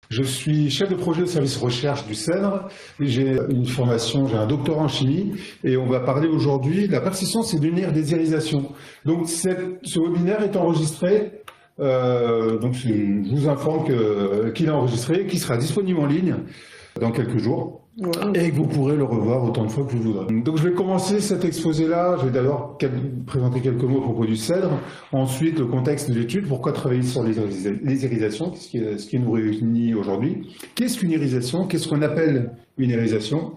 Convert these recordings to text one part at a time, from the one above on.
Je suis chef de projet au service recherche du CEDRE. J'ai une formation, j'ai un doctorat en chimie et on va parler aujourd'hui de la persistance et d'une désirisation. Donc ce webinaire est enregistré, donc je vous informe qu'il est enregistré, qu'il sera disponible en ligne dans quelques jours. Et que vous pourrez le revoir autant de fois que vous voudrez. Donc je vais commencer cet exposé-là. Je vais d'abord présenter quelques mots à propos du CEDRE, ensuite le contexte de l'étude, pourquoi travailler sur les irisations, ce qui nous réunit aujourd'hui. Qu'est-ce qu'une irisation? Qu'est-ce qu'on appelle une irisation?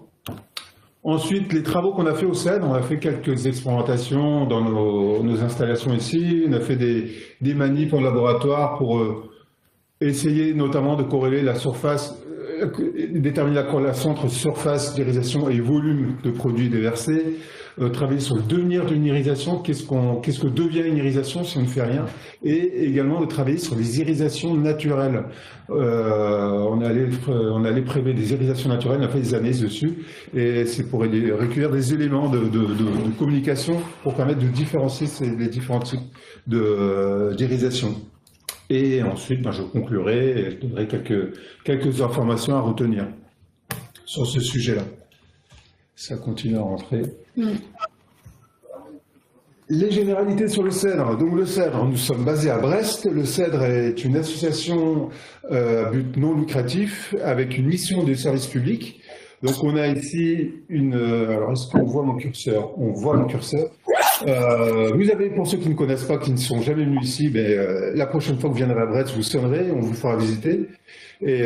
Ensuite, les travaux qu'on a fait au CEDRE, on a fait quelques expérimentations dans nos installations ici, on a fait des manips en laboratoire pour essayer notamment de corréler la surface, déterminer la corrélation entre surface d'irisation et volume de produits déversés, travailler sur le devenir d'une irisation, qu'est-ce que devient une irisation si on ne fait rien, et également de travailler sur les irisations naturelles. On allait prélever des irisations naturelles, on a fait des analyses dessus, et c'est pour recueillir des éléments de communication pour permettre de différencier les différents types d'irisation. Et ensuite, je conclurai et je donnerai quelques informations à retenir sur ce sujet-là. Ça continue à rentrer. Les généralités sur le CEDRE. Donc le CEDRE, nous sommes basés à Brest. Le CEDRE est une association à but non lucratif avec une mission de service public. Donc on a ici alors est-ce qu'on voit mon curseur? On voit mon curseur. Vous avez, pour ceux qui ne connaissent pas, qui ne sont jamais venus ici, la prochaine fois que vous viendrez à Brest, vous sonnerez, on vous fera visiter. Et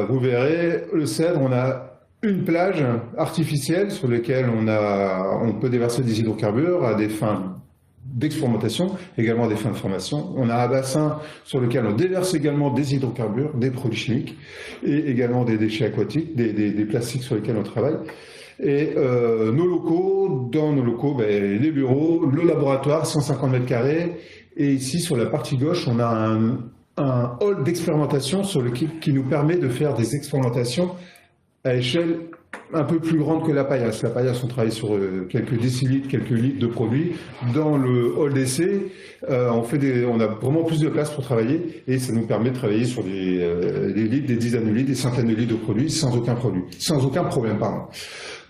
vous verrez, le CEDRE, on a une plage artificielle sur laquelle on peut déverser des hydrocarbures à des fins d'expérimentation, également à des fins de formation. On a un bassin sur lequel on déverse également des hydrocarbures, des produits chimiques, et également des déchets aquatiques, des plastiques sur lesquels on travaille. Et dans nos locaux, les bureaux, le laboratoire, 150 mètres carrés, et ici sur la partie gauche, on a un hall d'expérimentation qui nous permet de faire des expérimentations à échelle un peu plus grande que la paillasse. La paillasse, on travaille sur quelques décilitres, quelques litres de produits. Dans le hall d'essai, on a vraiment plus de place pour travailler et ça nous permet de travailler sur des litres, des dizaines de litres, des centaines de litres de produits sans aucun problème.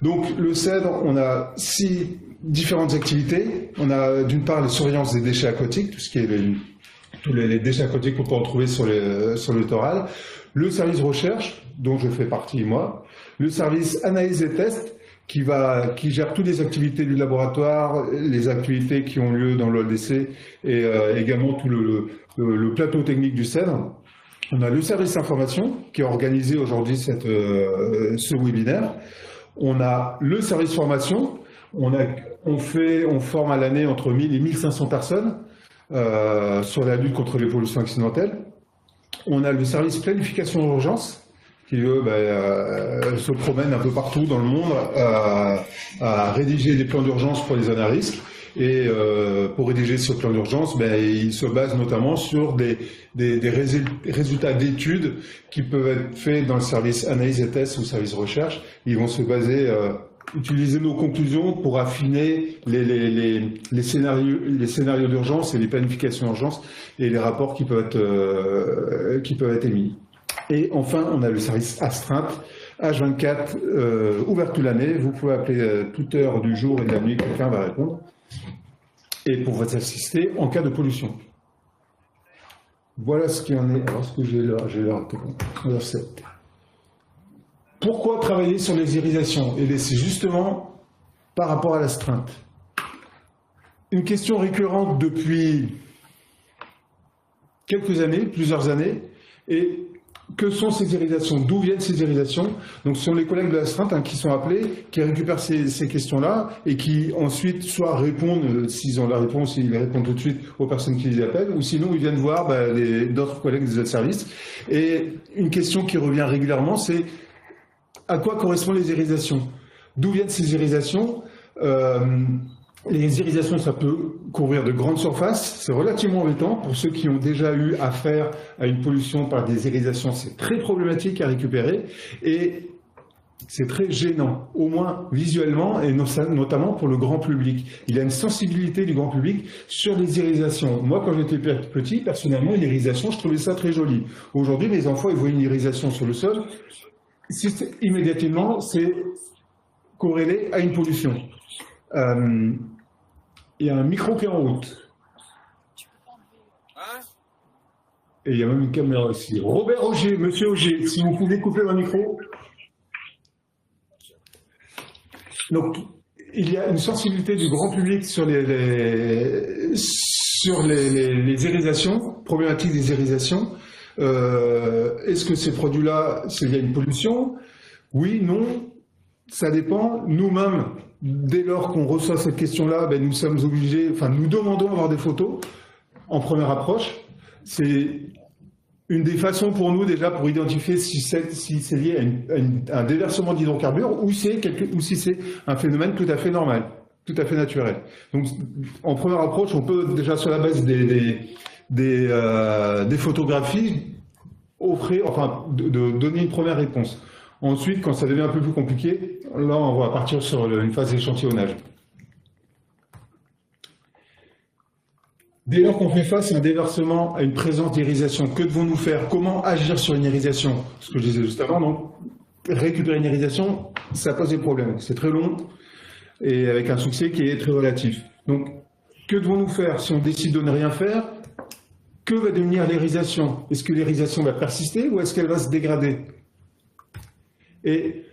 Donc le CEDRE, on a 6 différentes activités. On a d'une part la surveillance des déchets aquatiques, tout ce qui est tous les déchets aquatiques qu'on peut retrouver sur le littoral. Le service recherche, dont je fais partie moi. Le service analyse et test, qui gère toutes les activités du laboratoire, les activités qui ont lieu dans l'OLDC et également tout le plateau technique du CEDRE. On a le service information, qui a organisé aujourd'hui ce webinaire. On a le service formation. On forme à l'année entre 1000 et 1500 personnes sur la lutte contre les pollutions accidentelles. On a le service planification d'urgence, qui se promène un peu partout dans le monde à rédiger des plans d'urgence pour les zones à risque. Et pour rédiger ce plan d'urgence, il se base notamment sur des résultats d'études qui peuvent être faits dans le service analyse et test ou service recherche. Ils vont se baser, utiliser nos conclusions pour affiner les scénarios d'urgence et les planifications d'urgence et les rapports qui peuvent être émis. Et enfin, on a le service astreinte, H24, ouvert toute l'année. Vous pouvez appeler toute heure du jour et de la nuit, quelqu'un va répondre. Et pour vous assister en cas de pollution. Voilà ce qu'il en est. Alors, est-ce que j'ai l'heure 7. Pourquoi travailler sur les irisations? Et c'est justement par rapport à l'astreinte. Une question récurrente depuis plusieurs années, et que sont ces irisations? D'où viennent ces irisations? Donc ce sont les collègues de l'astreinte qui sont appelés, qui récupèrent ces questions-là et qui ensuite soit répondent, s'ils ont la réponse, ils répondent tout de suite aux personnes qui les appellent, ou sinon ils viennent voir d'autres collègues des autres services. Et une question qui revient régulièrement, c'est à quoi correspondent les irisations? D'où viennent ces irisations? Les irisations, ça peut couvrir de grandes surfaces, c'est relativement embêtant. Pour ceux qui ont déjà eu affaire à une pollution par des irisations, c'est très problématique à récupérer. Et C'est très gênant, au moins visuellement et notamment pour le grand public. Il y a une sensibilité du grand public sur les irisations. Moi, quand j'étais petit, personnellement, l'irisation, je trouvais ça très joli. Aujourd'hui, mes enfants, ils voient une irisation sur le sol, immédiatement, c'est corrélé à une pollution. Il y a un micro qui est en route. Et il y a même une caméra aussi. Robert Auger, monsieur Auger, si vous pouvez couper mon micro. Donc, il y a une sensibilité du grand public sur les irisations, problématique des irisations. Est-ce que ces produits-là, il y a une pollution? Oui, non, ça dépend. Nous-mêmes, dès lors qu'on reçoit cette question-là, ben, nous sommes obligés, enfin, nous demandons à avoir des photos en première approche. C'est une des façons pour nous déjà pour identifier si c'est lié à un déversement d'hydrocarbures ou si c'est un phénomène tout à fait normal, tout à fait naturel. Donc en première approche, on peut déjà sur la base des photographies offrir, enfin de donner une première réponse. Ensuite, quand ça devient un peu plus compliqué, là on va partir sur une phase d'échantillonnage. Dès lors qu'on fait face à un déversement, à une présence d'irisation, que devons-nous faire? Comment agir sur une irisation? Ce que je disais juste avant, donc, récupérer une irisation, ça pose des problèmes. C'est très long et avec un succès qui est très relatif. Donc, que devons-nous faire si on décide de ne rien faire? Que va devenir l'irisation? Est-ce que l'irisation va persister ou est-ce qu'elle va se dégrader? Et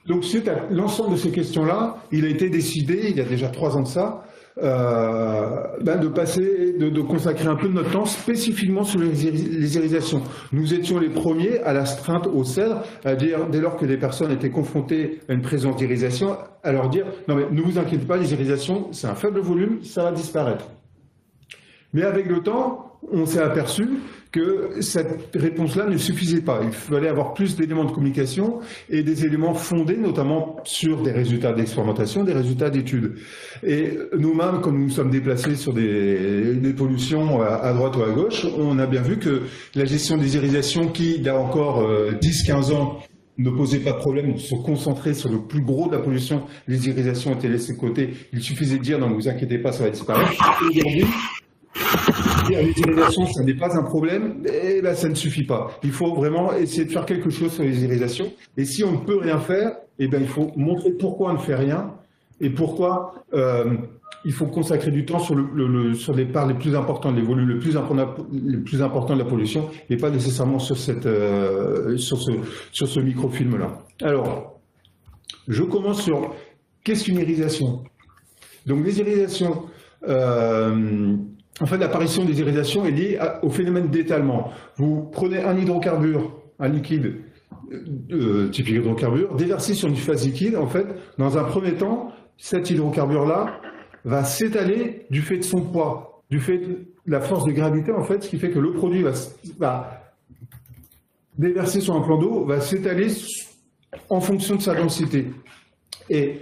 donc, suite à l'ensemble de ces questions-là, il a été décidé, il y a déjà 3 ans de ça, de consacrer un peu de notre temps spécifiquement sur les irisations. Nous étions les premiers à l'astreinte au cèdre, à dire, dès lors que les personnes étaient confrontées à une présence d'irisation, à leur dire, non mais ne vous inquiétez pas, les irisations, c'est un faible volume, ça va disparaître. Mais avec le temps, on s'est aperçu que cette réponse-là ne suffisait pas. Il fallait avoir plus d'éléments de communication et des éléments fondés notamment sur des résultats d'expérimentation, des résultats d'études. Et nous-mêmes, quand nous nous sommes déplacés sur des pollutions à droite ou à gauche, on a bien vu que la gestion des irisations qui, il y a encore 10-15 ans, ne posait pas de problème, se concentrer sur le plus gros de la pollution, les irisations étaient laissées de côté, il suffisait de dire non, ne vous inquiétez pas, ça va disparaître. Aujourd'hui, les irisations, ça n'est pas un problème, et là, ça ne suffit pas. Il faut vraiment essayer de faire quelque chose sur les irisations. Et si on ne peut rien faire, eh bien, il faut montrer pourquoi on ne fait rien et pourquoi il faut consacrer du temps sur les parts les plus importantes, les volumes les plus importants de la pollution, et pas nécessairement sur ce microfilm-là. Alors, je commence sur qu'est-ce qu'une irisation? Donc, les irisations. En fait, l'apparition des irisations est liée au phénomène d'étalement. Vous prenez un hydrocarbure, un liquide typique hydrocarbure, déversé sur une phase liquide. En fait, dans un premier temps, cet hydrocarbure-là va s'étaler du fait de son poids, du fait de la force de gravité, en fait, ce qui fait que le produit va déverser sur un plan d'eau, va s'étaler en fonction de sa densité. Et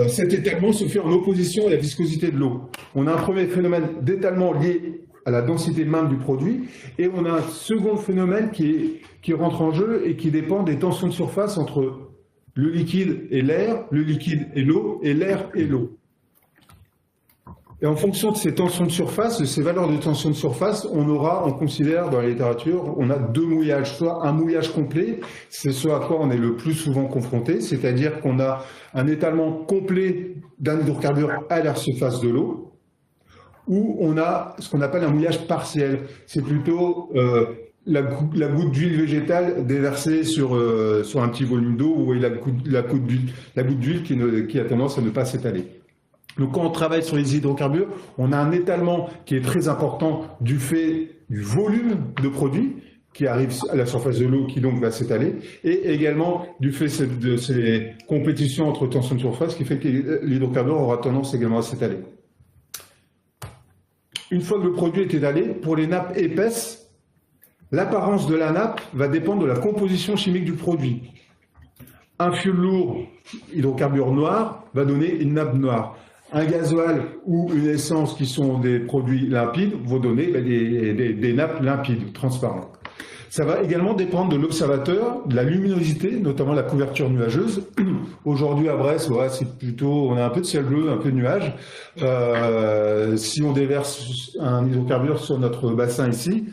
cet étalement se fait en opposition à la viscosité de l'eau. On a un premier phénomène d'étalement lié à la densité même du produit, et on a un second phénomène qui rentre en jeu et qui dépend des tensions de surface entre le liquide et l'air, le liquide et l'eau, et l'air et l'eau. Et en fonction de ces tensions de surface, de ces valeurs de tension de surface, on considère dans la littérature, on a 2 mouillages. Soit un mouillage complet, c'est ce à quoi on est le plus souvent confronté, c'est-à-dire qu'on a un étalement complet d'un hydrocarbure à la surface de l'eau, ou on a ce qu'on appelle un mouillage partiel. C'est plutôt la goutte d'huile végétale déversée sur un petit volume d'eau, ou la goutte d'huile qui a tendance à ne pas s'étaler. Donc quand on travaille sur les hydrocarbures, on a un étalement qui est très important du fait du volume de produit qui arrive à la surface de l'eau, qui donc va s'étaler, et également du fait de ces compétitions entre tensions de surface qui fait que l'hydrocarbure aura tendance également à s'étaler. Une fois que le produit est étalé, pour les nappes épaisses, l'apparence de la nappe va dépendre de la composition chimique du produit. Un fioul lourd, hydrocarbure noir, va donner une nappe noire. Un gasoil ou une essence qui sont des produits limpides vont donner des nappes limpides, transparentes. Ça va également dépendre de l'observateur, de la luminosité, notamment la couverture nuageuse. Aujourd'hui à Brest, ouais, c'est plutôt, on a un peu de ciel bleu, un peu de nuages. Si on déverse un hydrocarbure sur notre bassin ici,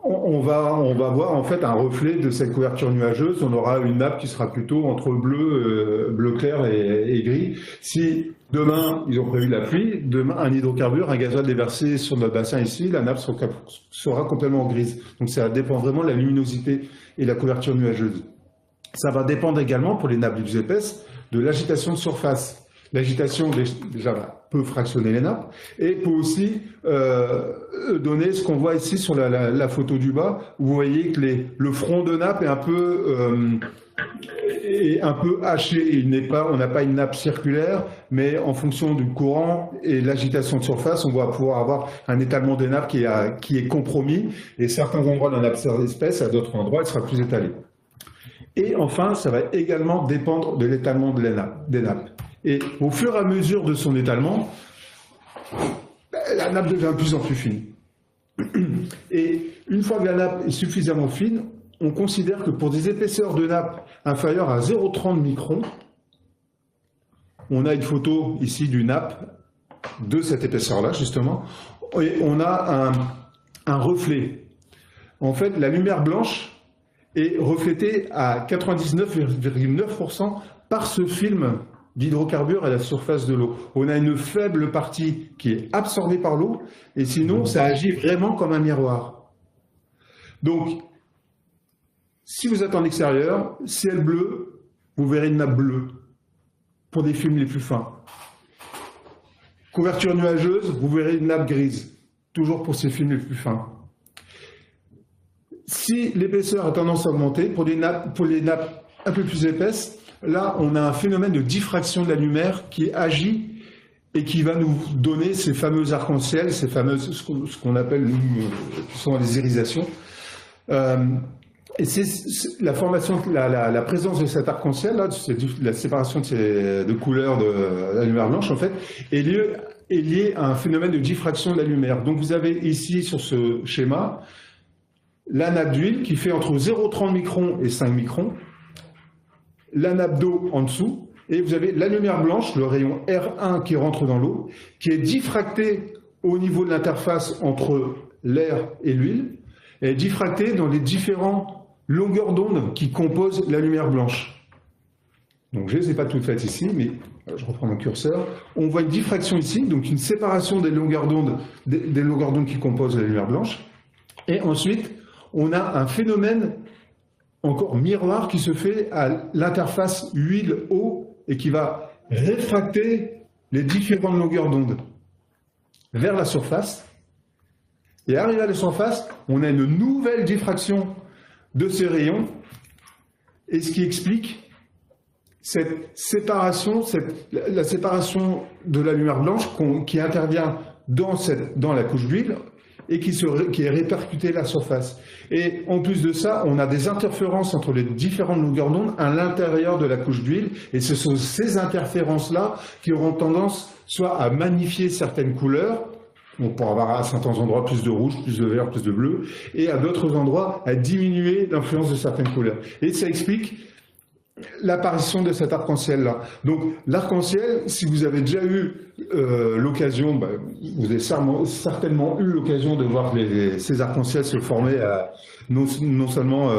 on va voir en fait un reflet de cette couverture nuageuse. On aura une nappe qui sera plutôt entre bleu clair et gris. Si demain, ils ont prévu la pluie, demain, un hydrocarbure, un gasoil déversé sur notre bassin ici, la nappe sera complètement grise. Donc ça dépend vraiment de la luminosité et la couverture nuageuse. Ça va dépendre également, pour les nappes les plus épaisses, de l'agitation de surface. L'agitation, déjà, peut fractionner les nappes et peut aussi donner ce qu'on voit ici sur la photo du bas, où vous voyez que le front de nappe est un peu haché. On n'a pas une nappe circulaire, mais en fonction du courant et l'agitation de surface, on va pouvoir avoir un étalement des nappes qui est compromis. Et certains endroits de la nappe épaisse, à d'autres endroits, elle sera plus étalée. Et enfin, ça va également dépendre de l'étalement des nappes. Et au fur et à mesure de son étalement, la nappe devient de plus en plus fine. Et une fois que la nappe est suffisamment fine, on considère que pour des épaisseurs de nappe inférieures à 0,30 microns, on a une photo ici d'une nappe de cette épaisseur-là, justement, et on a un reflet. En fait, la lumière blanche est reflétée à 99,9% par ce film d'hydrocarbures à la surface de l'eau. On a une faible partie qui est absorbée par l'eau, et sinon, ça agit vraiment comme un miroir. Donc, si vous êtes en extérieur, ciel bleu, vous verrez une nappe bleue pour des films les plus fins. Couverture nuageuse, vous verrez une nappe grise, toujours pour ces films les plus fins. Si l'épaisseur a tendance à augmenter, pour les nappes un peu plus épaisses, là, on a un phénomène de diffraction de la lumière qui agit et qui va nous donner ces fameux arcs-en-ciel, ces fameuses, ce qu'on appelle, nous, qui sont les irisations. Et c'est la formation, la présence de cet arc-en-ciel, là, la séparation de couleurs de la lumière blanche, en fait, est liée à un phénomène de diffraction de la lumière. Donc, vous avez ici, sur ce schéma, la nappe d'huile qui fait entre 0,30 microns et 5 microns, la nappe d'eau en dessous, et vous avez la lumière blanche, le rayon R1 qui rentre dans l'eau, qui est diffracté au niveau de l'interface entre l'air et l'huile, et diffracté dans les différentes longueurs d'onde qui composent la lumière blanche. Donc je ne les ai pas toutes faites ici, mais je reprends mon curseur. On voit une diffraction ici, donc une séparation des longueurs d'onde qui composent la lumière blanche. Et ensuite, on a un phénomène encore miroir qui se fait à l'interface huile-eau et qui va réfracter les différentes longueurs d'onde vers la surface. Et arrivé à la surface, on a une nouvelle diffraction de ces rayons, et ce qui explique cette séparation, la séparation de la lumière blanche qui intervient dans la couche d'huile et qui est répercutée à la surface. Et en plus de ça, on a des interférences entre les différentes longueurs d'onde à l'intérieur de la couche d'huile, et ce sont ces interférences-là qui auront tendance soit à magnifier certaines couleurs, on pourra avoir à certains endroits plus de rouge, plus de vert, plus de bleu, et à d'autres endroits à diminuer l'influence de certaines couleurs. Et ça explique l'apparition de cet arc-en-ciel-là. Donc l'arc-en-ciel, si vous avez déjà eu l'occasion, vous avez certainement eu l'occasion de voir ces arcs-en-ciel se former non seulement,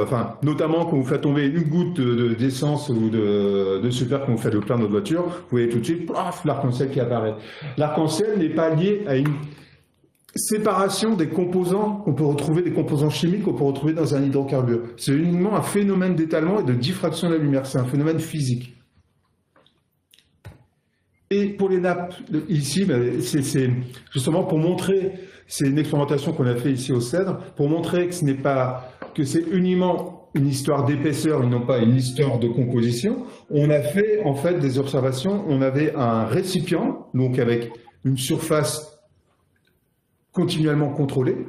notamment quand vous faites tomber une goutte d'essence ou de super quand vous faites le plein de votre voiture, vous voyez tout de suite, l'arc-en-ciel qui apparaît. L'arc-en-ciel n'est pas lié à une séparation des composants qu'on peut retrouver, des composants chimiques qu'on peut retrouver dans un hydrocarbure. C'est uniquement un phénomène d'étalement et de diffraction de la lumière. C'est un phénomène physique. Et pour les nappes, ici, c'est justement pour montrer, c'est une expérimentation qu'on a fait ici au Cèdre, pour montrer que c'est uniquement une histoire d'épaisseur et non pas une histoire de composition. On a fait en fait des observations. On avait un récipient, donc avec une surface continuellement contrôlé,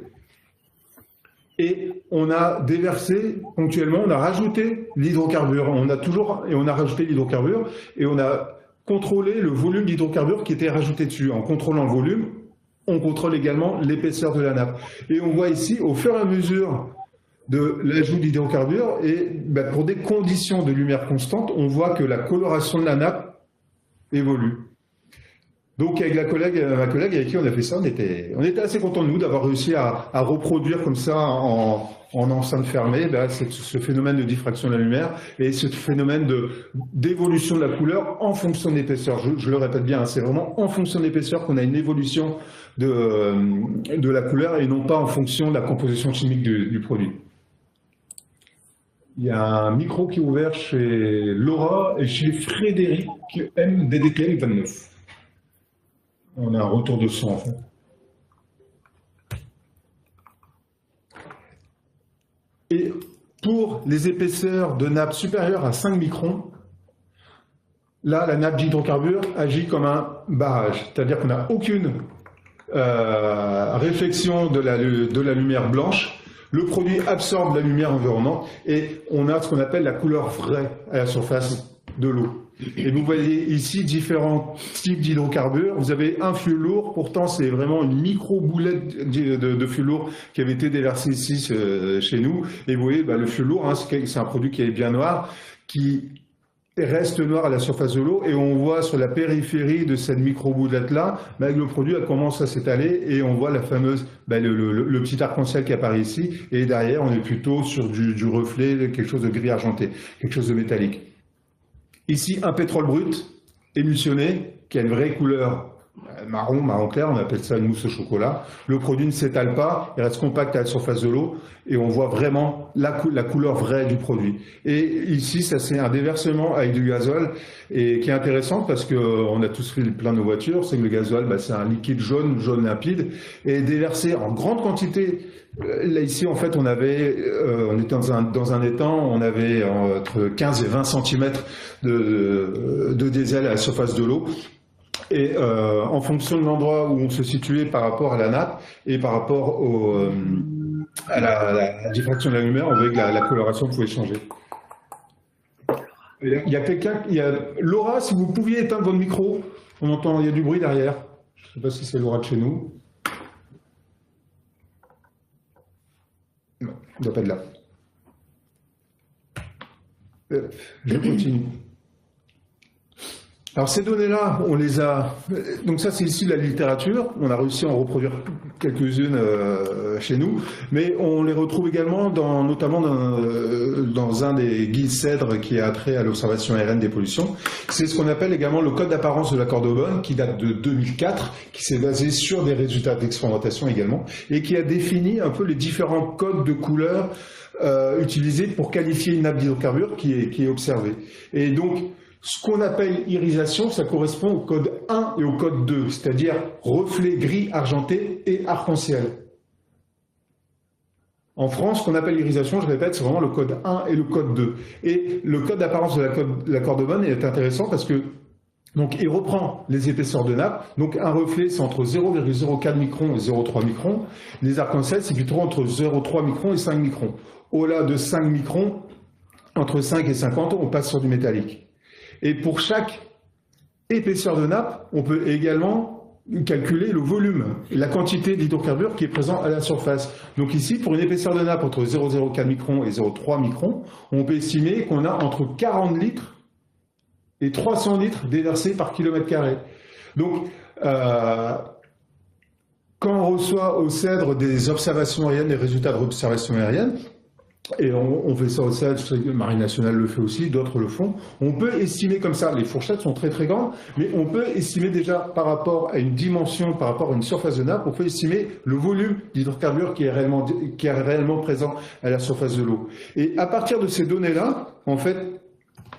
et on a déversé ponctuellement, on a rajouté l'hydrocarbure, on a rajouté l'hydrocarbure, et on a contrôlé le volume d'hydrocarbure qui était rajouté dessus. En contrôlant le volume, on contrôle également l'épaisseur de la nappe. Et on voit ici, au fur et à mesure de l'ajout d'hydrocarbures et pour des conditions de lumière constante, on voit que la coloration de la nappe évolue. Donc avec ma collègue avec qui on a fait ça, on était assez contents de nous d'avoir réussi à reproduire comme ça en enceinte fermée ce phénomène de diffraction de la lumière et ce phénomène d'évolution de la couleur en fonction de l'épaisseur. Je le répète bien, c'est vraiment en fonction de l'épaisseur qu'on a une évolution de la couleur et non pas en fonction de la composition chimique du produit. Il y a un micro qui est ouvert chez Laura et chez Frédéric MDDTL 29. On a un retour de son en fait. Et pour les épaisseurs de nappe supérieures à 5 microns, là, la nappe d'hydrocarbures agit comme un barrage. C'est-à-dire qu'on n'a aucune réflexion de la lumière blanche. Le produit absorbe la lumière environnante et on a ce qu'on appelle la couleur vraie à la surface de l'eau. Et vous voyez ici différents types d'hydrocarbures. Vous avez un fluide lourd, pourtant c'est vraiment une micro-boulette de fluide lourd qui avait été déversée ici chez nous. Et vous voyez, le fluide lourd, c'est un produit qui est bien noir, qui reste noir à la surface de l'eau. Et on voit sur la périphérie de cette micro-boulette-là, le produit commence à s'étaler et on voit la fameuse, le petit arc-en-ciel qui apparaît ici. Et derrière, on est plutôt sur du reflet, quelque chose de gris argenté, quelque chose de métallique. Ici, un pétrole brut émulsionné qui a une vraie couleur marron clair, on appelle ça une mousse au chocolat. Le produit ne s'étale pas, il reste compact à la surface de l'eau et on voit vraiment la couleur vraie du produit. Et ici, ça c'est un déversement avec du gazole et qui est intéressant parce qu'on a tous fait le plein de nos voitures, c'est que le gazole, c'est un liquide jaune limpide et déversé en grande quantité. Là ici, en fait, on était dans un étang, on avait entre 15 et 20 cm de diesel à la surface de l'eau. Et en fonction de l'endroit où on se situait par rapport à la nappe et par rapport à la diffraction de la lumière, on voyait que la coloration pouvait changer. Il y a Laura, si vous pouviez éteindre votre micro, on entend, il y a du bruit derrière. Je ne sais pas si c'est Laura de chez nous. Non, il ne doit pas être là. Je continue. Alors ces données-là, on les a... Donc ça, c'est ici de la littérature. On a réussi à en reproduire quelques-unes chez nous, mais on les retrouve également notamment dans un des guides CEDRE qui a trait à l'observation aérienne des pollutions. C'est ce qu'on appelle également le code d'apparence de l'accord de Bonn, qui date de 2004, qui s'est basé sur des résultats d'expérimentation également, et qui a défini un peu les différents codes de couleurs utilisés pour qualifier une nappe d'hydrocarbures qui est observée. Et donc, ce qu'on appelle irisation, ça correspond au code 1 et au code 2, c'est-à-dire reflet gris argenté et arc-en-ciel. En France, ce qu'on appelle irisation, je répète, c'est vraiment le code 1 et le code 2. Et le code d'apparence de l'accord de Bonn est intéressant parce que donc, il reprend les épaisseurs de nappe. Donc, un reflet, c'est entre 0,04 microns et 0,3 microns. Les arcs-en-ciel, c'est plutôt entre 0,3 microns et 5 microns. Au-delà de 5 microns, entre 5 et 50, on passe sur du métallique. Et pour chaque épaisseur de nappe, on peut également calculer le volume, la quantité d'hydrocarbures qui est présent à la surface. Donc ici, pour une épaisseur de nappe entre 0,04 microns et 0,3 microns, on peut estimer qu'on a entre 40 litres et 300 litres déversés par kilomètre carré. Donc, quand on reçoit au CEDRE des observations aériennes, des résultats de observations aériennes, et on fait ça au CEDRE, la Marine nationale le fait aussi, d'autres le font, on peut estimer comme ça, les fourchettes sont très très grandes, mais on peut estimer déjà par rapport à une dimension, par rapport à une surface de nappe, on peut estimer le volume d'hydrocarbures qui est réellement présent à la surface de l'eau. Et à partir de ces données-là, en fait,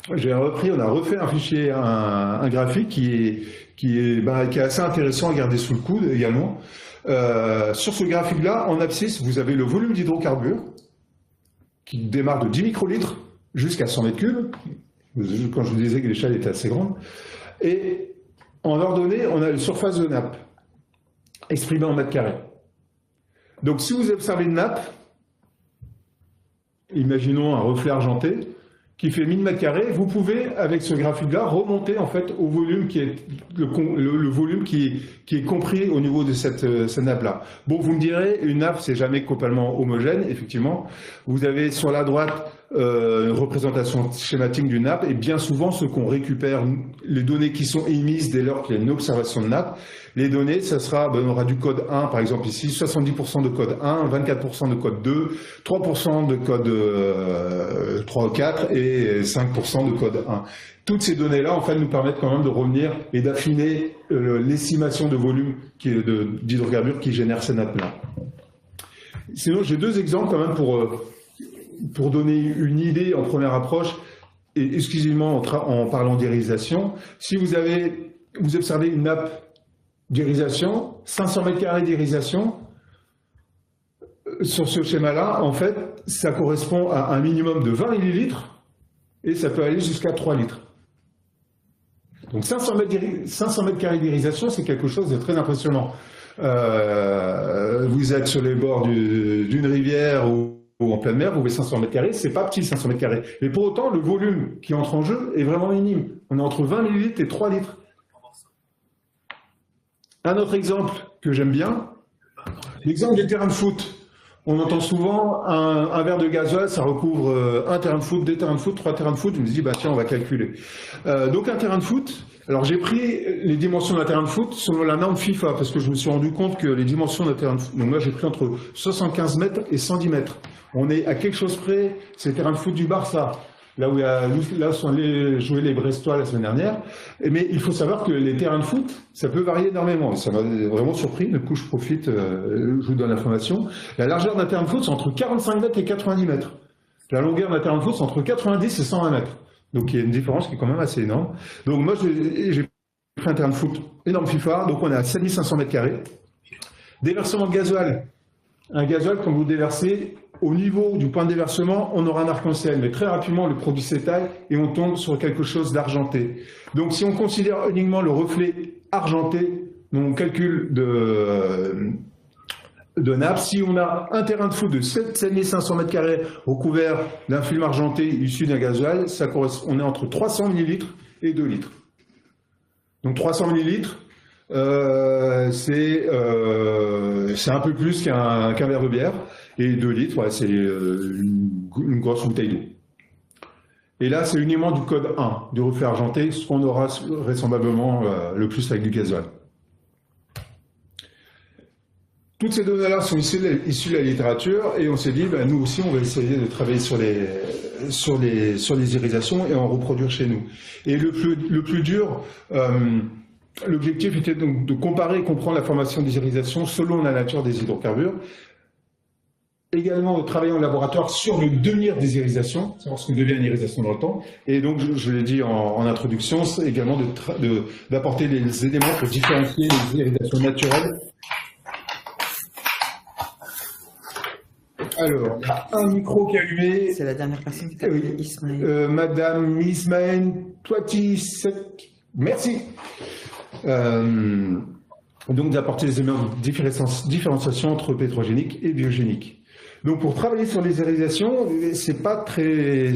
on a refait un fichier, un graphique qui est assez intéressant à garder sous le coude également. Sur ce graphique-là, en abscisse, vous avez le volume d'hydrocarbures qui démarre de 10 microlitres jusqu'à 100 mètres cubes, quand je vous disais que l'échelle était assez grande. Et en ordonnée, on a une surface de nappe, exprimée en mètres carrés. Donc si vous observez une nappe, imaginons un reflet argenté, qui fait 1000 mètres carrés, vous pouvez, avec ce graphique-là, remonter en fait au volume qui est le volume qui est compris au niveau de cette nappe-là. Bon, vous me direz, une nappe, c'est jamais complètement homogène, effectivement. Vous avez sur la droite une représentation schématique d'une nappe, et bien souvent, ce qu'on récupère, les données qui sont émises dès lors qu'il y a une observation de nappe, les données, ça sera, on aura du code 1, par exemple ici, 70% de code 1, 24% de code 2, 3% de code 3 ou 4 et 5% de code 1. Toutes ces données-là, en fait, nous permettent quand même de revenir et d'affiner l'estimation de volume d'hydrocarbures qui génère ces nappes-là. Sinon, j'ai deux exemples quand même pour donner une idée en première approche, et exclusivement en parlant d'irisation. Si vous observez une nappe d'irisation, 500 mètres carrés d'irisation, sur ce schéma-là, en fait, ça correspond à un minimum de 20 millilitres, et ça peut aller jusqu'à 3 litres. Donc 500 mètres carrés d'irisation, c'est quelque chose de très impressionnant. Vous êtes sur les bords d'une rivière ou en pleine mer, vous voyez 500 mètres carrés, c'est pas petit 500 mètres carrés. Et pour autant, le volume qui entre en jeu est vraiment minime. On est entre 20 millilitres et 3 litres. Un autre exemple que j'aime bien, l'exemple des terrains de foot. On entend souvent un verre de gasoil, ça recouvre un terrain de foot, 2 terrains de foot, 3 terrains de foot. Je me dis, bah tiens, on va calculer. Donc un terrain de foot, alors j'ai pris les dimensions d'un terrain de foot selon la norme FIFA, parce que je me suis rendu compte que les dimensions d'un terrain de foot, donc là j'ai pris entre 75 mètres et 110 mètres. On est à quelque chose près, c'est le terrain de foot du Barça, là où sont allés jouer les Brestois la semaine dernière. Mais il faut savoir que les terrains de foot, ça peut varier énormément. Ça m'a vraiment surpris, du coup je profite, je vous donne l'information. La largeur d'un terrain de foot, c'est entre 45 mètres et 90 mètres. La longueur d'un terrain de foot, c'est entre 90 et 120 mètres. Donc il y a une différence qui est quand même assez énorme. Donc moi j'ai pris un terrain de foot énorme FIFA, donc on est à 7500 mètres carrés. Déversement de gasoil. Un gasoil, quand vous déversez, au niveau du point de déversement, on aura un arc-en-ciel, mais très rapidement, le produit s'étale et on tombe sur quelque chose d'argenté. Donc, si on considère uniquement le reflet argenté, dans mon calcul de nappe, si on a un terrain de foot de 7500 mètres carrés recouvert d'un film argenté issu d'un gasoil, on est entre 300 millilitres et 2 litres. Donc, 300 millilitres, c'est un peu plus qu'un verre de bière, et 2 litres, ouais, c'est une grosse bouteille d'eau. Et là, c'est uniquement du code 1, du reflet argenté, ce qu'on aura vraisemblablement le plus avec du gasoil. Toutes ces données-là sont issues de la littérature, et on s'est dit, ben, nous aussi, on va essayer de travailler sur les irisations et en reproduire chez nous. Et le plus dur, l'objectif était donc de comparer et comprendre la formation des irisations selon la nature des hydrocarbures. Également de travailler en laboratoire sur le devenir des irisations, savoir ce que devient une irisation dans le temps. Et donc, je l'ai dit en introduction, c'est également d'apporter les éléments pour différencier les irisations naturelles. Alors, il y a un micro qui est allumé. C'est la dernière personne qui t'a appelé Ismaël. Madame Ismaël Toiti-Sec. Merci. Donc, d'apporter les éléments de différenciation entre pétrogénique et biogénique. Donc, pour travailler sur les irisations, c'est pas très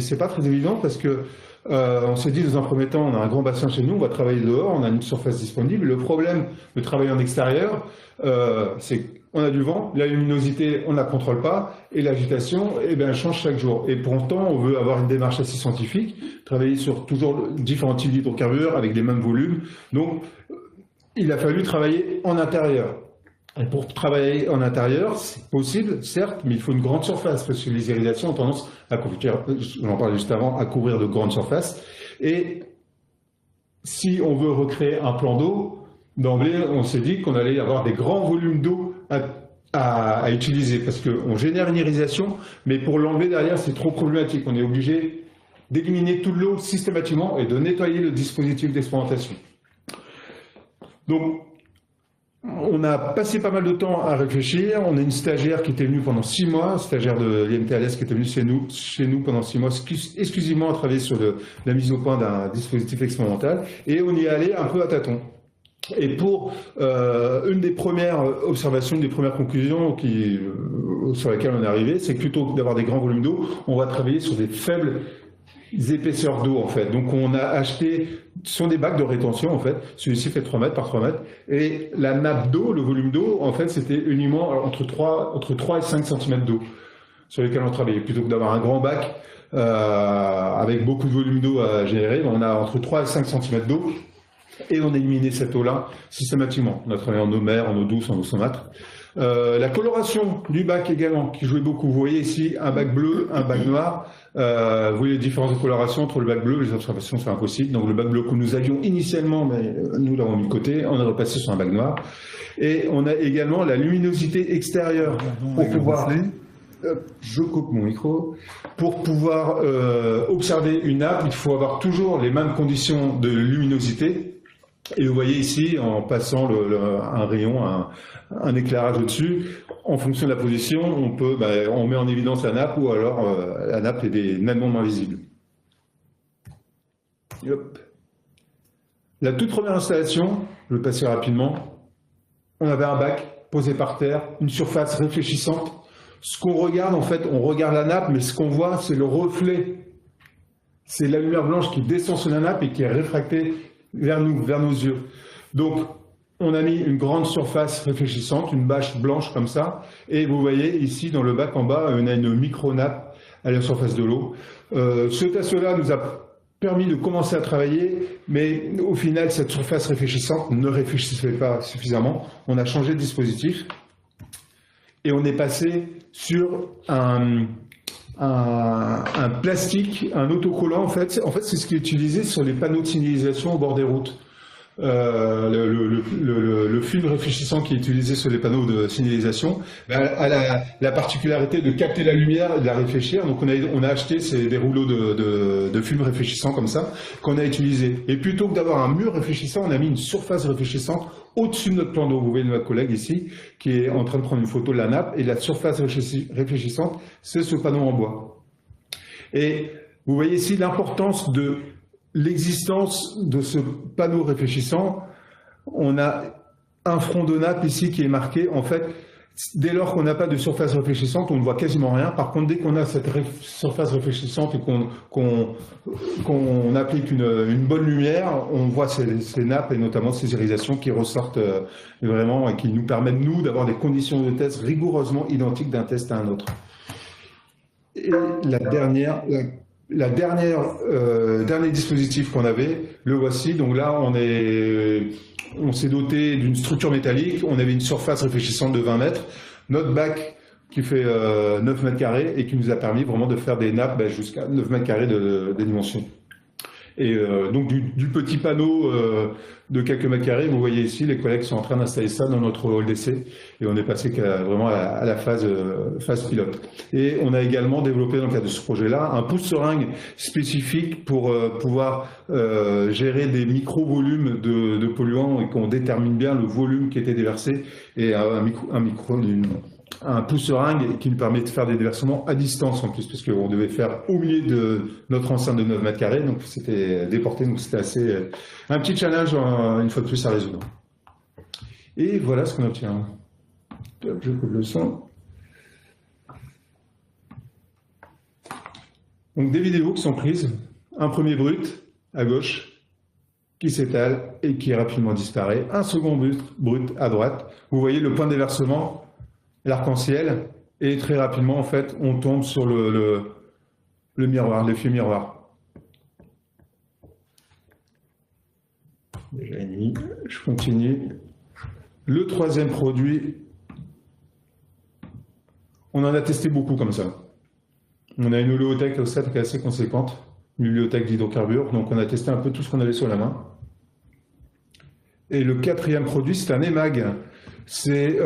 évident parce que on s'est dit dans un premier temps, on a un grand bassin chez nous, on va travailler dehors, on a une surface disponible. Le problème de travailler en extérieur, c'est qu'on a du vent, la luminosité, on ne la contrôle pas, et l'agitation, eh bien, elle change chaque jour. Et pourtant, on veut avoir une démarche assez scientifique, travailler sur toujours différents types d'hydrocarbures avec les mêmes volumes. Donc, il a fallu travailler en intérieur. Et pour travailler en intérieur, c'est possible, certes, mais il faut une grande surface, parce que les irisations ont tendance à couvrir, j'en parlais juste avant, à couvrir de grandes surfaces. Et si on veut recréer un plan d'eau, d'emblée, on s'est dit qu'on allait avoir des grands volumes d'eau à utiliser, parce qu'on génère une irisation, mais pour l'enlever derrière, c'est trop problématique. On est obligé d'éliminer toute l'eau systématiquement et de nettoyer le dispositif d'expérimentation. Donc, on a passé pas mal de temps à réfléchir. On a une stagiaire qui était venue pendant 6 mois, stagiaire de l'IMT-ALES qui était venue chez nous pendant 6 mois, exclusivement à travailler sur la mise au point d'un dispositif expérimental. Et on y est allé un peu à tâtons. Et pour une des premières observations, une des premières conclusions sur laquelle on est arrivé, c'est que plutôt que d'avoir des grands volumes d'eau, on va travailler sur des faibles épaisseurs d'eau en fait. Donc on a acheté, ce sont des bacs de rétention en fait. Celui-ci fait 3 mètres par 3 mètres. Et la nappe d'eau, le volume d'eau, en fait, c'était uniquement entre 3 et 5 cm d'eau sur lesquels on travaillait. Plutôt que d'avoir un grand bac avec beaucoup de volume d'eau à générer, on a entre 3 et 5 cm d'eau. Et on a éliminé cette eau-là systématiquement. On a travaillé en eau mer, en eau douce, en eau saumâtre. La coloration du bac également, qui jouait beaucoup. Vous voyez ici un bac bleu, un bac noir. Vous voyez les différences de coloration entre le bac bleu, les observations sont impossibles. Donc le bac bleu que nous avions initialement, mais nous l'avons mis de côté, on est repassé sur un bac noir. Et on a également la luminosité extérieure pour pouvoir... Je coupe mon micro. Pour pouvoir observer une nappe, il faut avoir toujours les mêmes conditions de luminosité. Et vous voyez ici, en passant un rayon, un éclairage au-dessus, en fonction de la position, on met en évidence la nappe ou alors la nappe est nettement moins visible. Hop. La toute première installation, je vais passer rapidement, on avait un bac posé par terre, une surface réfléchissante. Ce qu'on regarde, en fait, on regarde la nappe, mais ce qu'on voit, c'est le reflet. C'est la lumière blanche qui descend sur la nappe et qui est réfractée vers nous, vers nos yeux. Donc, on a mis une grande surface réfléchissante, une bâche blanche comme ça, et vous voyez ici, dans le bac en bas, on a une micro-nappe à la surface de l'eau. Ce test-là nous a permis de commencer à travailler, mais au final, cette surface réfléchissante ne réfléchissait pas suffisamment. On a changé de dispositif. Et on est passé sur un plastique, un autocollant en fait. En fait, c'est ce qui est utilisé sur les panneaux de signalisation au bord des routes. Le film réfléchissant qui est utilisé sur les panneaux de signalisation a la particularité de capter la lumière et de la réfléchir. Donc on a acheté des rouleaux de film réfléchissant comme ça qu'on a utilisé. Et plutôt que d'avoir un mur réfléchissant, on a mis une surface réfléchissante au-dessus de notre plan d'eau. Vous voyez notre collègue ici qui est en train de prendre une photo de la nappe et la surface réfléchissante, c'est ce panneau en bois. Et vous voyez ici l'importance de l'existence de ce panneau réfléchissant. On a un front de nappe ici qui est marqué. En fait, dès lors qu'on n'a pas de surface réfléchissante, on ne voit quasiment rien. Par contre, dès qu'on a cette surface réfléchissante et qu'on applique une bonne lumière, on voit ces nappes et notamment ces irisations qui ressortent vraiment et qui nous permettent, nous, d'avoir des conditions de test rigoureusement identiques d'un test à un autre. Et dernier dispositif qu'on avait, le voici. Donc là, on s'est doté d'une structure métallique. On avait une surface réfléchissante de 20 mètres. Notre bac qui fait 9 mètres carrés et qui nous a permis vraiment de faire des nappes jusqu'à 9 mètres carrés de dimension. Et donc du petit panneau de quelques mètres carrés, vous voyez ici, les collègues sont en train d'installer ça dans notre hall d'essai et on est passé vraiment à la phase pilote. Et on a également développé dans le cadre de ce projet-là un pouce-seringue spécifique pour pouvoir gérer des micro-volumes de polluants et qu'on détermine bien le volume qui était déversé et un pouce-seringue qui nous permet de faire des déversements à distance en plus, parce qu'on devait faire au milieu de notre enceinte de 9 mètres carrés, donc c'était déporté, donc c'était assez un petit challenge une fois de plus à résoudre. Et voilà ce qu'on obtient. Je coupe le son. Donc des vidéos qui sont prises, un premier brut à gauche qui s'étale et qui rapidement disparaît, un second brut à droite. Vous voyez le point de déversement, l'arc-en-ciel, et très rapidement, en fait, on tombe sur le miroir, l'effet miroir. Déjà mis, je continue. Le troisième produit, on en a testé beaucoup comme ça. On a une bibliothèque qui est assez conséquente, une bibliothèque d'hydrocarbures, donc on a testé un peu tout ce qu'on avait sur la main. Et le quatrième produit, c'est un EMAG. C'est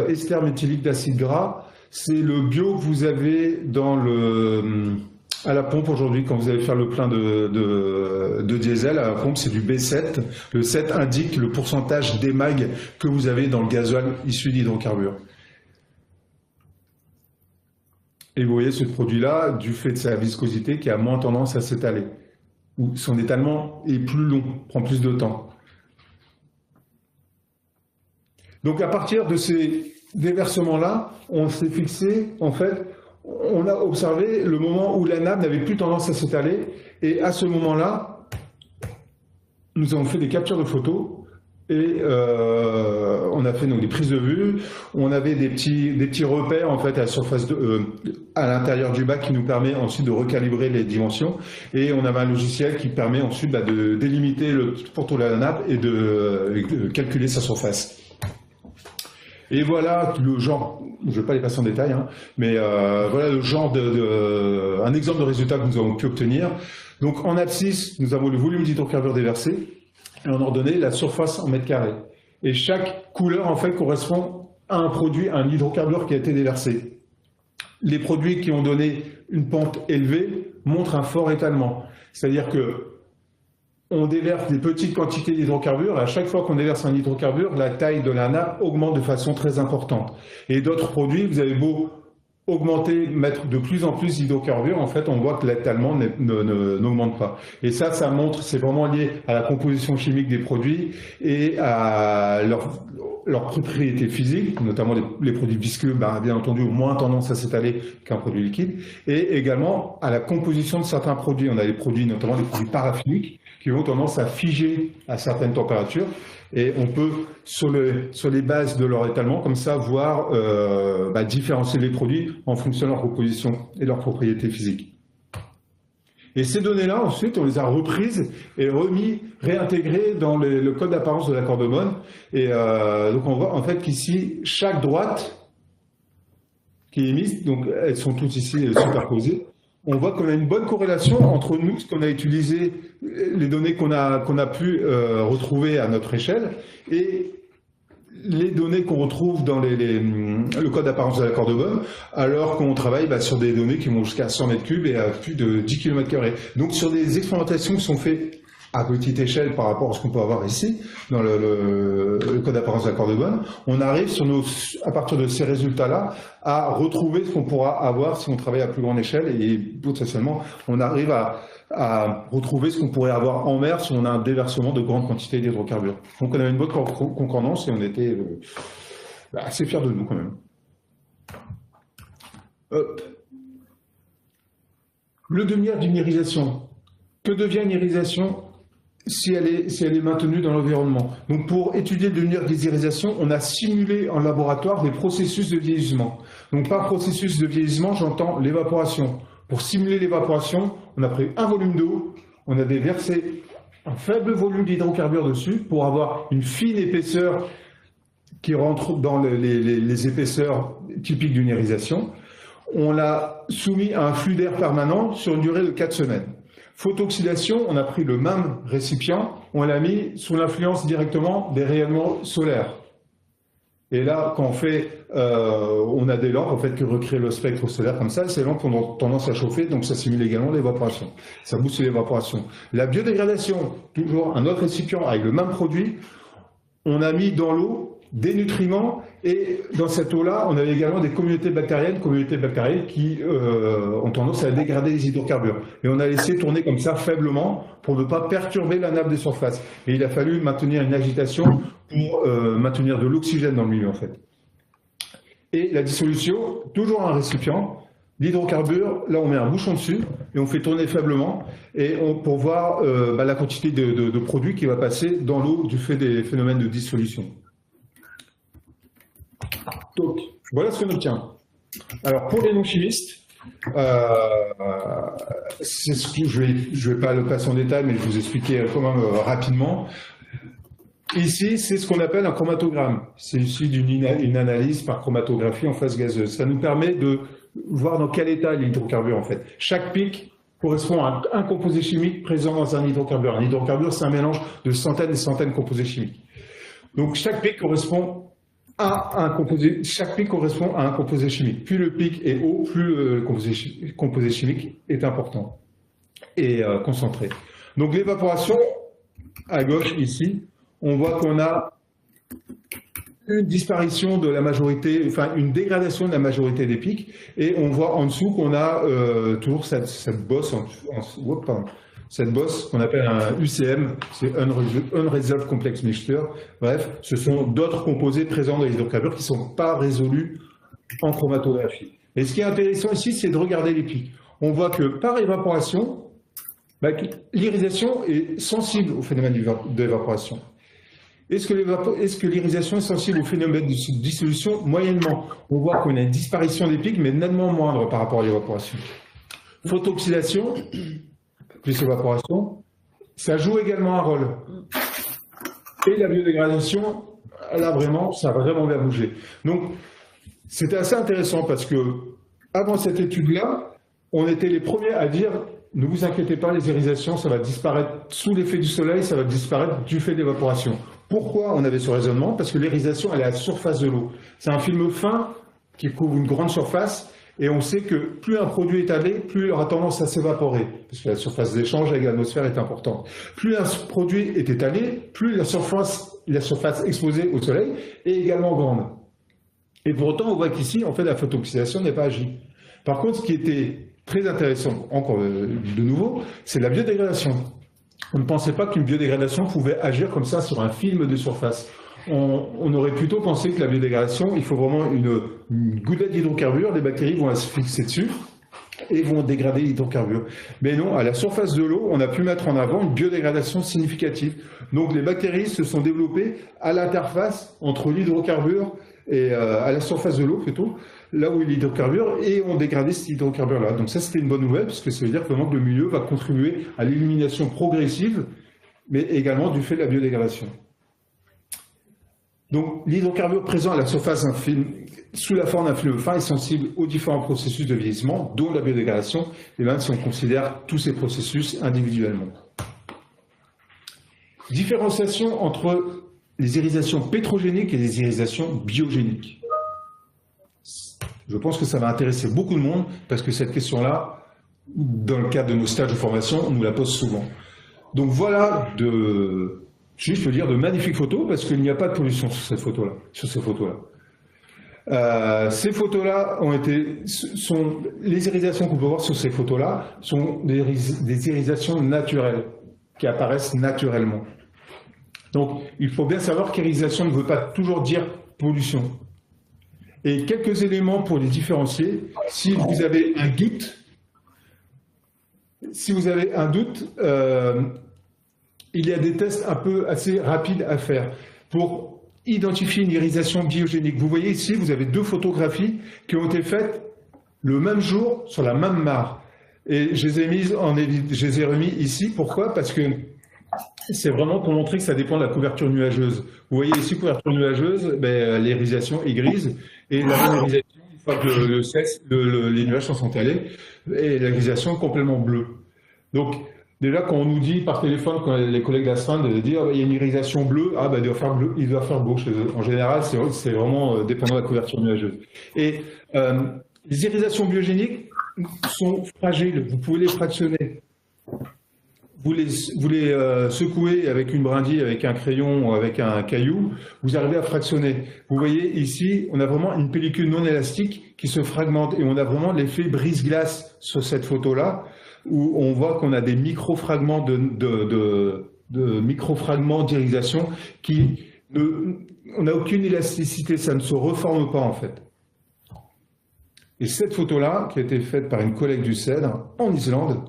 ester méthylique d'acide gras. C'est le bio que vous avez à la pompe aujourd'hui quand vous allez faire le plein de diesel. À la pompe, c'est du B7. Le 7 indique le pourcentage d'EMAG que vous avez dans le gasoil issu d'hydrocarbures. Et vous voyez ce produit-là, du fait de sa viscosité, qui a moins tendance à s'étaler. Ou son étalement est plus long, prend plus de temps. Donc à partir de ces déversements-là, on s'est fixé, en fait, on a observé le moment où la nappe n'avait plus tendance à s'étaler, et à ce moment-là, nous avons fait des captures de photos, et on a fait donc des prises de vue, on avait des petits repères en fait à la surface à l'intérieur du bac qui nous permet ensuite de recalibrer les dimensions, et on avait un logiciel qui permet ensuite de délimiter le pourtour de la nappe et de calculer sa surface. Et voilà le genre, je ne vais pas les passer en détail, hein, mais voilà le genre un exemple de résultat que nous avons pu obtenir. Donc en abscisse, nous avons le volume d'hydrocarbures déversé, et on a ordonné la surface en mètres carrés. Et chaque couleur en fait correspond à un produit, à un hydrocarbure qui a été déversé. Les produits qui ont donné une pente élevée montrent un fort étalement. C'est-à-dire que on déverse des petites quantités d'hydrocarbures, et à chaque fois qu'on déverse un hydrocarbure, la taille de la nappe augmente de façon très importante. Et d'autres produits, vous avez beau augmenter, mettre de plus en plus d'hydrocarbures, en fait, on voit que l'étalement n'augmente pas. Et ça montre, c'est vraiment lié à la composition chimique des produits et à leurs propriétés physiques, notamment les produits visqueux, bien entendu, ont moins tendance à s'étaler qu'un produit liquide, et également à la composition de certains produits. On a les produits, notamment les produits paraffiniques, qui ont tendance à figer à certaines températures, et on peut, sur les bases de leur étalement, comme ça, voir différencier les produits en fonction de leur composition et de leurs propriétés physiques. Et ces données-là, ensuite, on les a reprises et réintégrées dans le code d'apparence de l'accord de Bonn. Et donc, on voit en fait qu'ici, chaque droite qui est émise, donc elles sont toutes ici superposées, on voit qu'on a une bonne corrélation entre nous, ce qu'on a utilisé, les données qu'on a pu retrouver à notre échelle, et les données qu'on retrouve dans le code d'apparence de l'accord de Bonn, alors qu'on travaille sur des données qui vont jusqu'à 100 mètres cubes et à plus de 10 km². Donc sur des expérimentations qui sont faites à petite échelle par rapport à ce qu'on peut avoir ici, dans le code d'apparence de l'accord de Bonn, on arrive à partir de ces résultats-là à retrouver ce qu'on pourra avoir si on travaille à plus grande échelle, et potentiellement on arrive à retrouver ce qu'on pourrait avoir en mer si on a un déversement de grandes quantités d'hydrocarbures. Donc on avait une bonne concordance et on était assez fiers de nous quand même. Hop. Le devenir d'une irisation. Que devient une irisation si elle est maintenue dans l'environnement? Donc pour étudier le devenir des irisations, on a simulé en laboratoire des processus de vieillissement. Donc par processus de vieillissement, j'entends l'évaporation. Pour simuler l'évaporation, on a pris un volume d'eau, on a déversé un faible volume d'hydrocarbures dessus pour avoir une fine épaisseur qui rentre dans les épaisseurs typiques d'une irisation. On l'a soumis à un flux d'air permanent sur une durée de 4 semaines. Photoxydation, on a pris le même récipient, on l'a mis sous l'influence directement des rayonnements solaires. Et là, quand on a des lampes en fait, qui recréent le spectre solaire comme ça, ces lampes ont tendance à chauffer, donc ça simule également l'évaporation. Ça booste l'évaporation. La biodégradation, toujours un autre récipient avec le même produit, on a mis dans l'eau des nutriments, et dans cette eau-là, on avait également des communautés bactériennes qui ont tendance à dégrader les hydrocarbures. Et on a laissé tourner comme ça faiblement pour ne pas perturber la nappe de surface. Et il a fallu maintenir une agitation pour maintenir de l'oxygène dans le milieu en fait. Et la dissolution, toujours un récipient, l'hydrocarbure, là on met un bouchon dessus et on fait tourner faiblement pour voir la quantité de produit qui va passer dans l'eau du fait des phénomènes de dissolution. Donc, voilà ce qu'on obtient. Alors, pour les non-chimistes, c'est ce que je vais pas le passer en détail, mais je vais vous expliquer quand même rapidement. Ici, c'est ce qu'on appelle un chromatogramme. C'est issu d'une analyse par chromatographie en phase gazeuse. Ça nous permet de voir dans quel état est l'hydrocarbure, en fait. Chaque pic correspond à un composé chimique présent dans un hydrocarbure. Un hydrocarbure, c'est un mélange de centaines et centaines de composés chimiques. Donc, chaque pic correspond à un composé chimique. Plus le pic est haut, plus le composé chimique est important et concentré. Donc l'évaporation, à gauche ici, on voit qu'on a une disparition de la majorité, enfin une dégradation de la majorité des pics, et on voit en dessous qu'on a toujours cette bosse, cette bosse qu'on appelle un UCM, c'est Unresolved Complex Mixture. Bref, ce sont d'autres composés présents dans les hydrocarbures qui ne sont pas résolus en chromatographie. Et ce qui est intéressant ici, c'est de regarder les pics. On voit que par évaporation, l'irisation est sensible au phénomène d'évaporation. Est-ce que l'irisation est sensible au phénomène de dissolution? Moyennement. On voit qu'on a une disparition des pics, mais nettement moindre par rapport à l'évaporation. Photooxydation, plus évaporation, ça joue également un rôle. Et la biodégradation, là vraiment, ça a vraiment bien bougé. Donc, c'était assez intéressant parce que, avant cette étude-là, on était les premiers à dire ne vous inquiétez pas, les irisations, ça va disparaître sous l'effet du soleil, ça va disparaître du fait de l'évaporation. Pourquoi on avait ce raisonnement? Parce que l'irisation, elle est à la surface de l'eau. C'est un film fin qui couvre une grande surface et on sait que plus un produit est allé, plus il aura tendance à s'évaporer. Parce que la surface d'échange avec l'atmosphère est importante. Plus un produit est étalé, plus la surface exposée au soleil est également grande. Et pour autant, on voit qu'ici, en fait, la photooxydation n'est pas agie. Par contre, ce qui était très intéressant, encore de nouveau, c'est la biodégradation. On ne pensait pas qu'une biodégradation pouvait agir comme ça sur un film de surface. On aurait plutôt pensé que la biodégradation, il faut vraiment une gouttelette d'hydrocarbures, les bactéries vont se fixer dessus et vont dégrader l'hydrocarbure. Mais non, à la surface de l'eau, on a pu mettre en avant une biodégradation significative. Donc les bactéries se sont développées à l'interface entre l'hydrocarbure et à la surface de l'eau plutôt, là où il y a l'hydrocarbure, et ont dégradé cet hydrocarbure-là. Donc ça, c'était une bonne nouvelle, parce que ça veut dire vraiment que le milieu va contribuer à l'élimination progressive, mais également du fait de la biodégradation. Donc l'hydrocarbure présent à la surface d'un film, sous la forme d'un film fin, est sensible aux différents processus de vieillissement, dont la biodégradation, et même si on considère tous ces processus individuellement. Différenciation entre les irisations pétrogéniques et les irisations biogéniques. Je pense que ça va intéresser beaucoup de monde, parce que cette question-là, dans le cadre de nos stages de formation, on nous la pose souvent. Donc voilà si je peux dire, de magnifiques photos, parce qu'il n'y a pas de pollution sur ces photos-là. Ces photos-là les irisations qu'on peut voir sur ces photos-là sont des irisations naturelles, qui apparaissent naturellement. Donc, il faut bien savoir qu'irisation ne veut pas toujours dire pollution. Et quelques éléments pour les différencier. Si vous avez un doute, il y a des tests assez rapides à faire pour identifier une irisation biogénique. Vous voyez ici, vous avez deux photographies qui ont été faites le même jour sur la même mare. Et je les ai remis ici. Pourquoi? Parce que c'est vraiment pour montrer que ça dépend de la couverture nuageuse. Vous voyez ici, couverture nuageuse, l'irisation est grise, et la même irisation, une fois que les nuages sont allés, et l'irisation est complètement bleue. Donc, déjà, quand on nous dit par téléphone, quand les collègues d'astreinte, de dire il y a une irisation bleue, il doit faire beau chez eux. En général, c'est vraiment dépendant de la couverture nuageuse. Et les irisations biogéniques sont fragiles, vous pouvez les fractionner. Vous les secouez avec une brindille, avec un crayon, avec un caillou, vous arrivez à fractionner. Vous voyez ici, on a vraiment une pellicule non élastique qui se fragmente et on a vraiment l'effet brise-glace sur cette photo-là, où on voit qu'on a des micro-fragments micro-fragments d'irisation on n'a aucune élasticité, ça ne se reforme pas en fait. Et cette photo-là, qui a été faite par une collègue du CEDRE en Islande,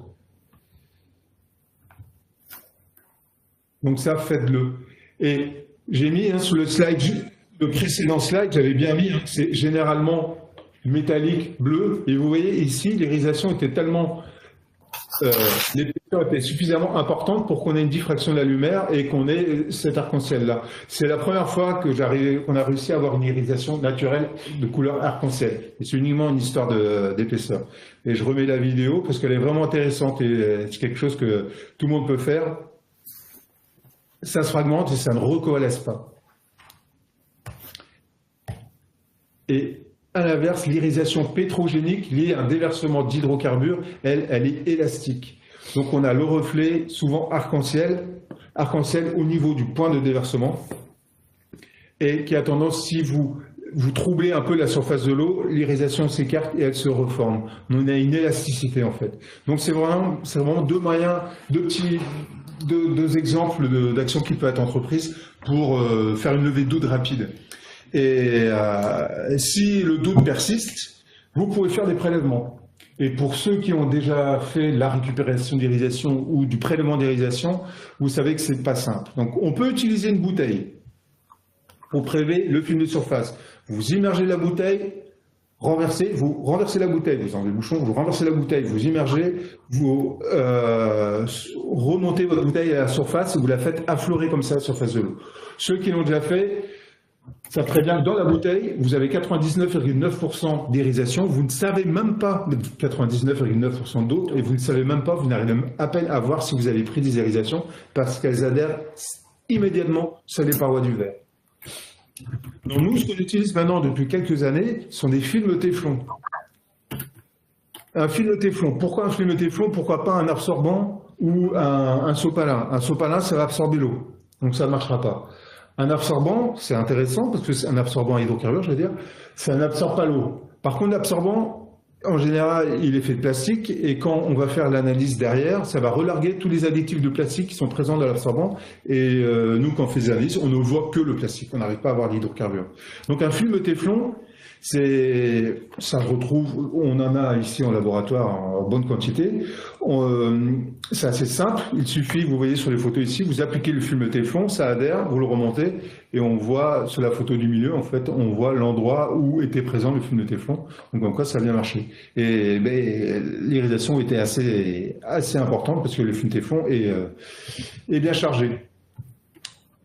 donc ça, faites-le. Et j'ai mis sur le précédent slide, j'avais bien mis, c'est généralement métallique bleu, et vous voyez ici, l'irisation était tellement... l'épaisseur était suffisamment importante pour qu'on ait une diffraction de la lumière et qu'on ait cet arc-en-ciel-là. C'est la première fois qu'on a réussi à avoir une irisation naturelle de couleur arc-en-ciel. Et c'est uniquement une histoire d'épaisseur. Et je remets la vidéo parce qu'elle est vraiment intéressante et c'est quelque chose que tout le monde peut faire. Ça se fragmente et ça ne recoalesce pas. Et à l'inverse, l'irisation pétrogénique liée à un déversement d'hydrocarbures, elle est élastique. Donc on a le reflet souvent arc-en-ciel au niveau du point de déversement, et qui a tendance, si vous troublez un peu la surface de l'eau, l'irisation s'écarte et elle se reforme. On a une élasticité en fait. Donc c'est vraiment deux moyens, deux exemples d'actions qui peuvent être entreprises pour faire une levée de doute rapide. Et si le doute persiste, vous pouvez faire des prélèvements. Et pour ceux qui ont déjà fait la récupération d'irrigation ou du prélèvement d'irrigation, vous savez que c'est pas simple. Donc on peut utiliser une bouteille pour prélever le film de surface. Vous immergez la bouteille, vous renversez la bouteille, vous enlevez le bouchon, vous renversez la bouteille, vous immergez, vous remontez votre bouteille à la surface et vous la faites affleurer comme ça à la surface de l'eau. Ceux qui l'ont déjà fait savent très bien que dans la bouteille, vous avez 99,9% d'irisation, vous ne savez même pas, 99,9% d'eau, et vous ne savez même pas, vous n'arrivez même à peine à voir si vous avez pris des irisations parce qu'elles adhèrent immédiatement sur les parois du verre. Donc nous, ce qu'on utilise maintenant depuis quelques années, sont des films Téflon. Un film Téflon. Pourquoi un film Téflon? Pourquoi pas un absorbant ou un sopalin? Un sopalin, ça va absorber l'eau, donc ça ne marchera pas. Un absorbant, c'est intéressant, parce que c'est un absorbant à hydrocarbures, je veux dire, ça n'absorbe pas l'eau. Par contre, l'absorbant, en général, il est fait de plastique, et quand on va faire l'analyse derrière, ça va relarguer tous les additifs de plastique qui sont présents dans l'absorbant, et nous, quand on fait des analyses, on ne voit que le plastique, on n'arrive pas à voir l'hydrocarbure. Donc un film Téflon, ça retrouve, on en a ici en laboratoire en bonne quantité. C'est assez simple, il suffit, vous voyez sur les photos ici, vous appliquez le film Téflon, ça adhère, vous le remontez et on voit sur la photo du milieu, en fait, on voit l'endroit où était présent le film de Téflon. Donc comme quoi ça a bien marché. Et l'irisation était assez importante parce que le film Téflon est bien chargé.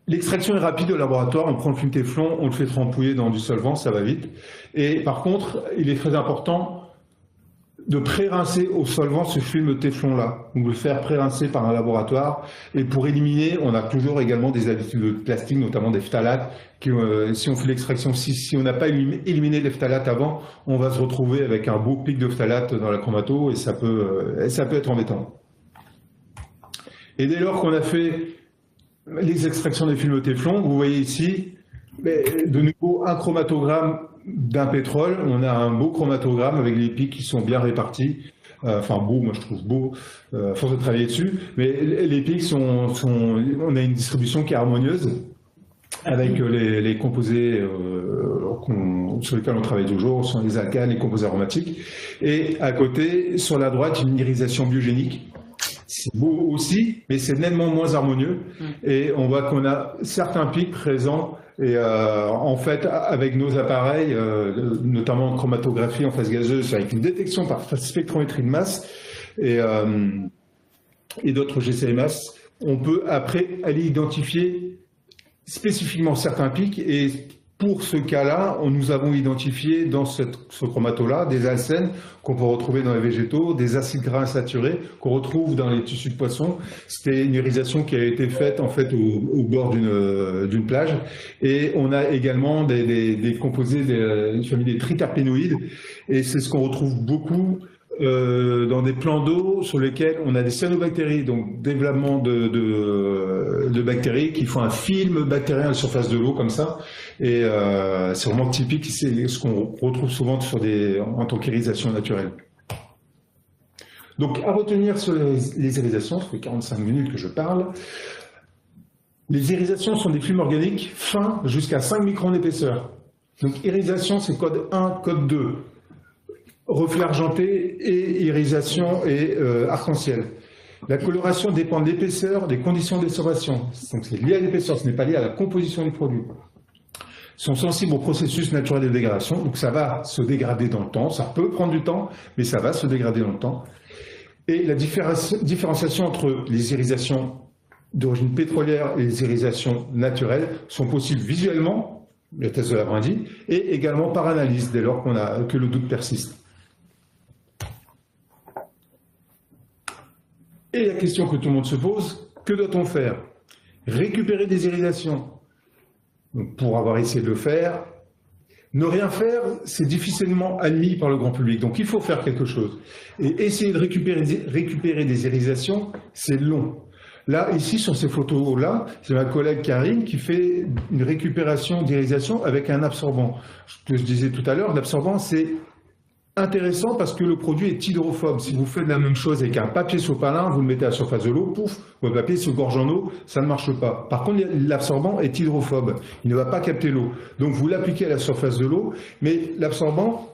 L'extraction est rapide au laboratoire, on prend le film Téflon, on le fait trempouiller dans du solvant, ça va vite. Et par contre, il est très important de pré-rincer au solvant ce film Téflon-là, donc de le faire pré-rincer par un laboratoire. Et pour éliminer, on a toujours également des additifs de plastique, notamment des phtalates, qui, si on fait l'extraction, si on n'a pas éliminé les phtalates avant, on va se retrouver avec un beau pic de phtalates dans la chromato et ça peut être embêtant. Et dès lors qu'on a fait les extractions des films Téflon, vous voyez ici, de nouveau un chromatogramme d'un pétrole. On a un beau chromatogramme avec les pics qui sont bien répartis. Enfin beau, moi je trouve beau, à force de travailler dessus. Mais les pics on a une distribution qui est harmonieuse avec les composés sur lesquels on travaille toujours, sont les alcanes, les composés aromatiques. Et à côté, sur la droite, une irisation biogénique. C'est beau aussi, mais c'est nettement moins harmonieux. Et on voit qu'on a certains pics présents. Et en fait, avec nos appareils, notamment en chromatographie en phase gazeuse, avec une détection par spectrométrie de masse et d'autres GCMS, on peut après aller identifier spécifiquement certains pics. Et pour ce cas-là, nous avons identifié dans ce chromato-là des alcènes qu'on peut retrouver dans les végétaux, des acides gras insaturés qu'on retrouve dans les tissus de poissons. C'était une irisation qui a été faite en fait au bord d'une plage. Et on a également des composés, une famille des triterpénoïdes. Et c'est ce qu'on retrouve beaucoup dans des plans d'eau sur lesquels on a des cyanobactéries, donc développement de bactéries qui font un film bactérien à la surface de l'eau comme ça. Et c'est vraiment typique, c'est ce qu'on retrouve souvent en tant qu'irisation naturelle. Donc à retenir sur les irisations, ça fait 45 minutes que je parle. Les irisations sont des films organiques fins jusqu'à 5 microns d'épaisseur. Donc irisation, c'est code 1, code 2. Reflet argenté et irisation et arc-en-ciel. La coloration dépend de l'épaisseur, des conditions de désorbation. Donc c'est lié à l'épaisseur, ce n'est pas lié à la composition du produit. Ils sont sensibles au processus naturel de dégradation, donc ça va se dégrader dans le temps. Ça peut prendre du temps, mais ça va se dégrader dans le temps. Et la différenciation entre les irisations d'origine pétrolière et les irisations naturelles sont possibles visuellement, le test de la brindille, et également par analyse, dès lors que le doute persiste. Et la question que tout le monde se pose, que doit-on faire? Récupérer des irisations. Donc, pour avoir essayé de le faire, ne rien faire, c'est difficilement admis par le grand public. Donc il faut faire quelque chose. Et essayer de récupérer des irisations, c'est long. Là, ici, sur ces photos-là, c'est ma collègue Karine qui fait une récupération d'irisation avec un absorbant. Ce que je disais tout à l'heure, l'absorbant, c'est intéressant parce que le produit est hydrophobe. Si vous faites la même chose avec un papier sopalin, vous le mettez à la surface de l'eau, pouf, votre papier se gorge en eau, ça ne marche pas. Par contre, l'absorbant est hydrophobe. Il ne va pas capter l'eau. Donc vous l'appliquez à la surface de l'eau, mais l'absorbant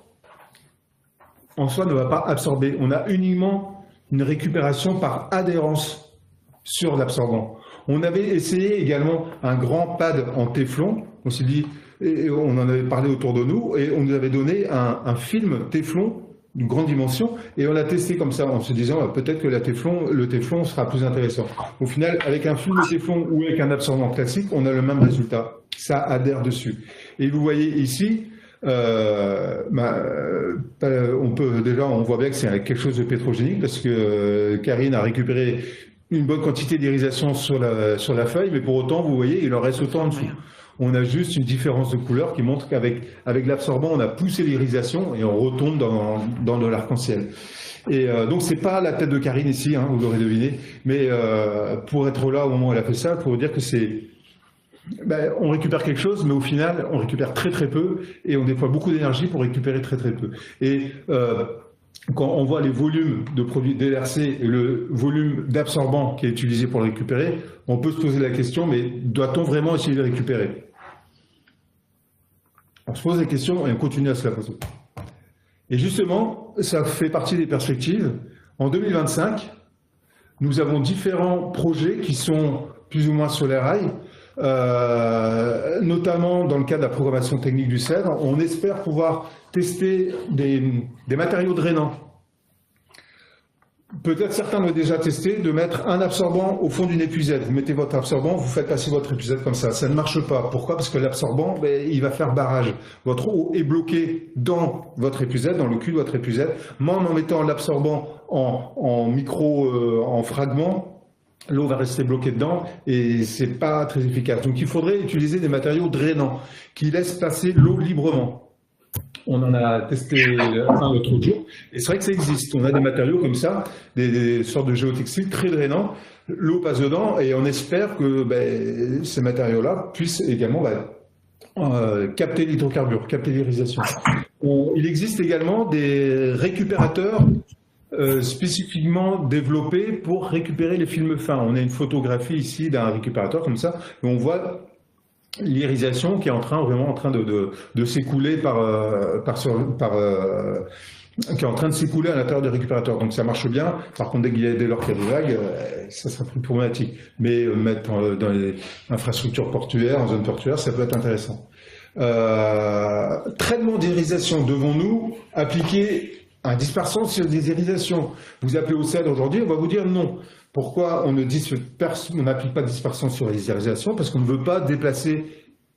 en soi, ne va pas absorber. On a uniquement une récupération par adhérence sur l'absorbant. On avait essayé également un grand pad en téflon. On s'est dit, et on en avait parlé autour de nous, et on nous avait donné un film téflon d'une grande dimension, et on l'a testé comme ça, en se disant peut-être que le téflon sera plus intéressant. Au final, avec un film téflon ou avec un absorbant classique, on a le même résultat. Ça adhère dessus. Et vous voyez ici, on voit bien que c'est quelque chose de pétrogénique, parce que Karine a récupéré une bonne quantité d'irisation sur la feuille, mais pour autant, vous voyez, il en reste autant en dessous. On a juste une différence de couleur qui montre qu'avec l'absorbant, on a poussé l'irisation et on retombe dans de l'arc-en-ciel. Et donc, c'est pas la tête de Karine ici, hein, vous l'aurez deviné, mais pour être là au moment où elle a fait ça, pour vous dire que on récupère quelque chose, mais au final, on récupère très très peu et on déploie beaucoup d'énergie pour récupérer très très peu. Et quand on voit les volumes de produits DLRC et le volume d'absorbant qui est utilisé pour le récupérer, on peut se poser la question, mais doit-on vraiment essayer de le récupérer? On se pose la question et on continue à se la poser. Et justement, ça fait partie des perspectives. En 2025, nous avons différents projets qui sont plus ou moins sur les rails, notamment dans le cadre de la programmation technique du CEDRE. On espère pouvoir tester des matériaux drainants. Peut-être certains l'ont déjà testé, de mettre un absorbant au fond d'une épuisette. Vous mettez votre absorbant, vous faites passer votre épuisette comme ça. Ça ne marche pas. Pourquoi? Parce que l'absorbant, il va faire barrage. Votre eau est bloquée dans votre épuisette, dans le cul de votre épuisette. Même en mettant l'absorbant en fragments, l'eau va rester bloquée dedans et c'est pas très efficace. Donc il faudrait utiliser des matériaux drainants qui laissent passer l'eau librement. On en a testé un l'autre jour, et c'est vrai que ça existe. On a des matériaux comme ça, des sortes de géotextiles très drainants. L'eau passe dedans, et on espère que ces matériaux-là puissent également capter l'hydrocarbure, capter l'irisation. Il existe également des récupérateurs spécifiquement développés pour récupérer les films fins. On a une photographie ici d'un récupérateur comme ça, et on voit l'irisation qui est vraiment en train de s'écouler qui est en train de s'écouler à l'intérieur du récupérateur. Donc ça marche bien. Par contre, dès lors qu'il y a des vagues, ça sera plus problématique. Mais mettre dans les infrastructures portuaires, en zone portuaire, ça peut être intéressant. Traitement d'irisation. Devons-nous appliquer un dispersant sur des irisations? Vous appelez au CEDRE aujourd'hui, on va vous dire non. Pourquoi on n'applique pas de dispersion sur les irisations? Parce qu'on ne veut pas déplacer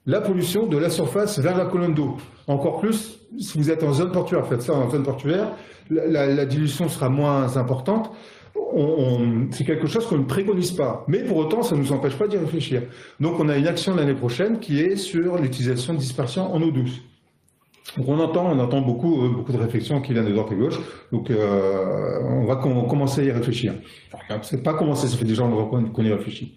la pollution de la surface vers la colonne d'eau. Encore plus, si vous êtes en zone portuaire, faites ça en zone portuaire, la dilution sera moins importante. C'est quelque chose qu'on ne préconise pas. Mais pour autant, ça ne nous empêche pas d'y réfléchir. Donc on a une action l'année prochaine qui est sur l'utilisation de dispersion en eau douce. Donc on entend beaucoup de réflexions qui viennent de droite et gauche, donc on va commencer à y réfléchir. Enfin, c'est pas commencer, ça fait déjà un moment qu'on y réfléchit.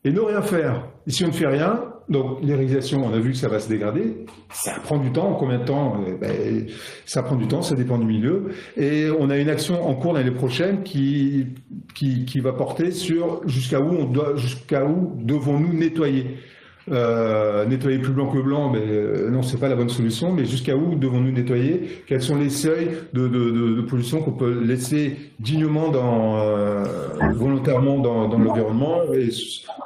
Et ne rien faire, si on ne fait rien, donc l'irrigation, on a vu que ça va se dégrader, ça prend du temps. Combien de temps? Ça prend du temps, ça dépend du milieu. Et on a une action en cours l'année prochaine qui va porter sur jusqu'à où devons-nous nettoyer. Nettoyer plus blanc que blanc, mais non, c'est pas la bonne solution. Mais jusqu'à où devons-nous nettoyer? Quels sont les seuils de pollution qu'on peut laisser dignement volontairement dans l'environnement, et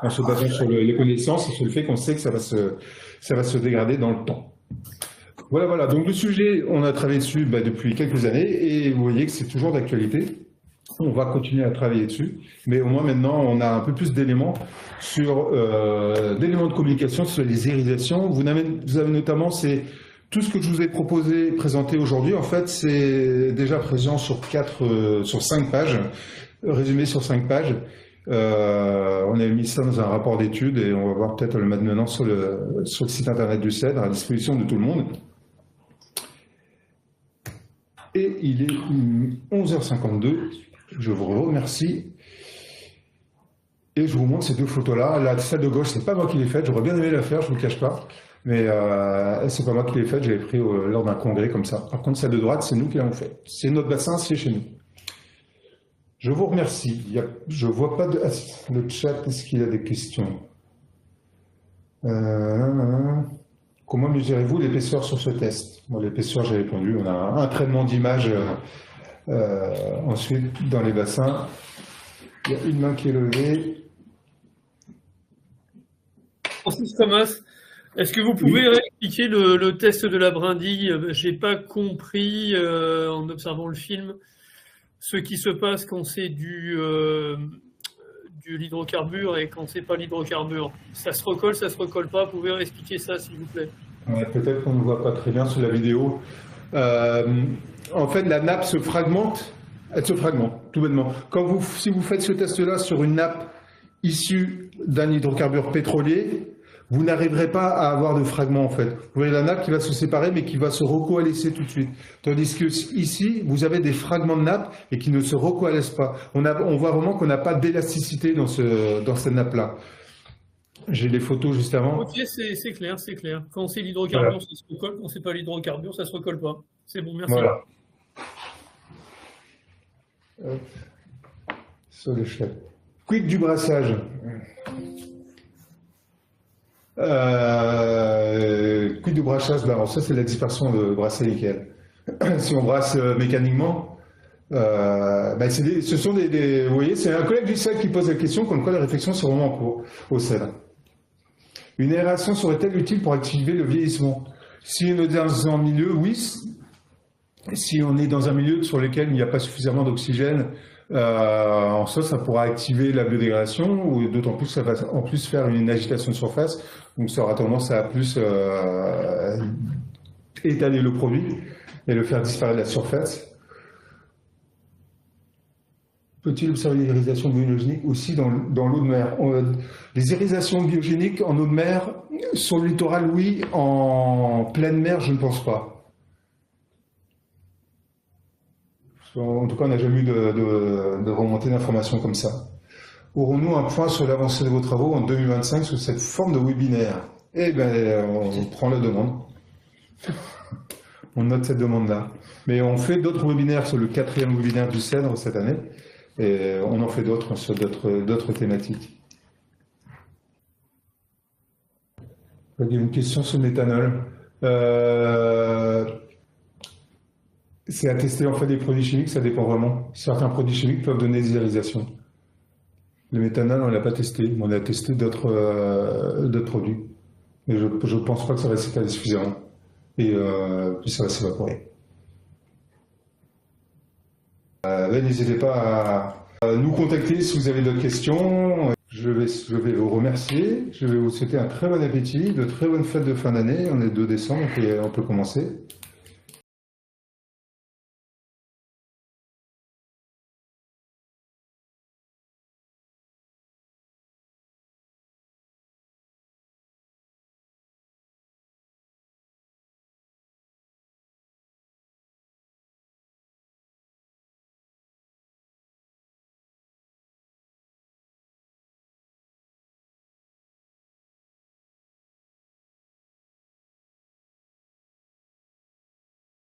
en se basant sur les connaissances et sur le fait qu'on sait que ça va se dégrader dans le temps. Voilà. Donc le sujet, on a travaillé dessus depuis quelques années, et vous voyez que c'est toujours d'actualité. On va continuer à travailler dessus, mais au moins maintenant on a un peu plus d'éléments de communication sur les irisations. Vous avez notamment, c'est tout ce que je vous ai présenté aujourd'hui. En fait, c'est déjà présent sur 5 pages, résumé sur 5 pages. On a mis ça dans un rapport d'étude et on va voir peut-être le mettre maintenant sur le site internet du CEDRE à disposition de tout le monde. Et il est 11h52. Je vous remercie. Et je vous montre ces deux photos-là. La celle de gauche, c'est pas moi qui l'ai faite. J'aurais bien aimé la faire, je ne vous le cache pas. Mais c'est pas moi qui l'ai faite. J'avais pris lors d'un congrès comme ça. Par contre, celle de droite, c'est nous qui l'avons faite. C'est notre bassin, c'est chez nous. Je vous remercie. Je vois pas le chat. Est-ce qu'il y a des questions? comment mesurez-vous l'épaisseur sur ce test? Bon, l'épaisseur, j'ai répondu, on a un traitement d'image. Ensuite, dans les bassins, il y a une main qui est levée. Francis Thomas, est-ce que vous pouvez réexpliquer le test de la brindille? Je n'ai pas compris, en observant le film, ce qui se passe quand c'est l'hydrocarbure et quand c'est pas l'hydrocarbure. Ça se recolle pas. Vous pouvez réexpliquer ça, s'il vous plaît? Ouais, peut-être qu'on ne voit pas très bien sur la vidéo. En fait, la nappe se fragmente. Elle se fragmente, tout bêtement. Si vous faites ce test-là sur une nappe issue d'un hydrocarbure pétrolier, vous n'arriverez pas à avoir de fragments, en fait. Vous voyez la nappe qui va se séparer, mais qui va se recoalescer tout de suite. Tandis que ici, vous avez des fragments de nappe et qui ne se recoalescent pas. On voit vraiment qu'on n'a pas d'élasticité dans cette nappe-là. J'ai les photos juste avant. Ok, c'est clair, c'est clair. Quand c'est l'hydrocarbure, voilà, ça se recolle. Quand c'est pas l'hydrocarbure, ça se recolle pas. C'est bon, merci. Voilà. Sur le chef. Quid du brassage? Quid du brassage? Ben, ça, c'est la dispersion de brasser nickel. Si on brasse mécaniquement, ben ce sont vous voyez, c'est un collègue du CEL qui pose la question, comme quoi les réflexions sont vraiment en cours au CEL. Une aération serait-elle utile pour activer le vieillissement? Si on est dans un milieu, oui. Si on est dans un milieu sur lequel il n'y a pas suffisamment d'oxygène, en ça pourra activer la biodégradation, ou d'autant plus que ça va en plus faire une agitation de surface, donc ça aura tendance à plus étaler le produit et le faire disparaître de la surface. Peut-il observer des irisations biogéniques aussi dans l'eau de mer? Les irisations biogéniques en eau de mer, sur le littoral, oui. En pleine mer, je ne pense pas. En tout cas, on n'a jamais eu de remontée d'informations comme ça. Aurons-nous un point sur l'avancée de vos travaux en 2025 sur cette forme de webinaire? Eh bien, on prend la demande. On note cette demande-là. Mais on fait d'autres webinaires sur le 4e webinaire du CEDRE cette année. Et on en fait d'autres sur d'autres thématiques. Il y a une question sur le méthanol. C'est à tester en fait des produits chimiques, ça dépend vraiment. Certains produits chimiques peuvent donner des irisations. Le méthanol, on ne l'a pas testé, mais on a testé d'autres produits. Mais je ne pense pas que ça va s'étaler suffisamment. Et puis ça va s'évaporer. N'hésitez pas à nous contacter si vous avez d'autres questions. Je vais vous remercier. Je vais vous souhaiter un très bon appétit, de très bonnes fêtes de fin d'année. On est le 2 décembre, on peut commencer.